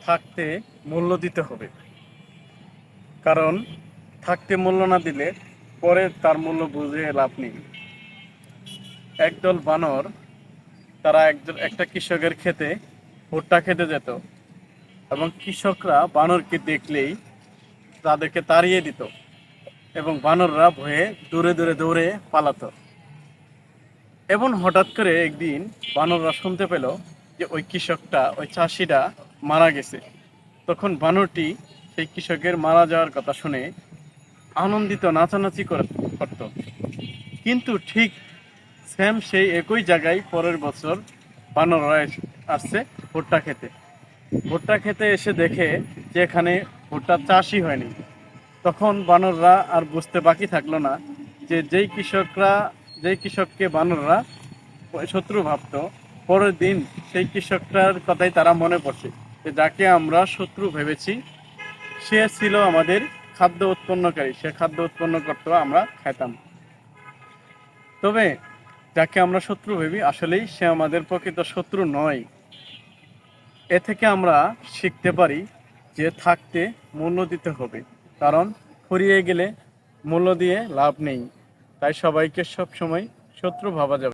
থাকতে মূল্য দিতে হবে। কারণ থাকতে মূল্য না দিলে পরে তার মূল্য বুঝে লাভ নেই। একদল বানর তারা একটা কৃষকের ক্ষেতে ভুট্টা খেতে যেত এবং কৃষকরা বানরকে দেখলেই তাদেরকে তাড়িয়ে দিত এবং বানররা ভয়ে দূরে দূরে দৌড়ে পালাতো। এবং হঠাৎ করে একদিন বানররা শুনতে পেল যে ওই চাষিটা মারা গেছে। তখন বানরটি সেই কৃষকের মারা যাওয়ার কথা শুনে আনন্দিত নাচানাচি করত। কিন্তু ঠিক সেম সেই একই জায়গায় পরের বছর বানররা আসছে ভুট্টা খেতে। ভুট্টা খেতে এসে দেখে যে এখানে ভুট্টার চাষই হয়নি। তখন বানররা আর বুঝতে বাকি থাকলো না যে যেই কৃষককে বানররা শত্রু ভাবতো, পরের দিন সেই কৃষকটার কথাই তারা মনে পড়ছে যে যাকে আমরা শত্রু ভেবেছি সে ছিল আমাদের খাদ্য উৎপন্নকারী, সে খাদ্য উৎপন্ন করতো, আমরা খাইতাম। তবে যাকে আমরা শত্রু ভেবি আসলেই সে আমাদের প্রকৃত শত্রু নয়। এ থেকে আমরা শিখতে পারি যে থাকতে মূল্য দিতে হবে, কারণ ফুরিয়ে গেলে মূল্য দিয়ে লাভ নেই। তাই সবাইকে সবসময় শত্রু ভাবা যাবে।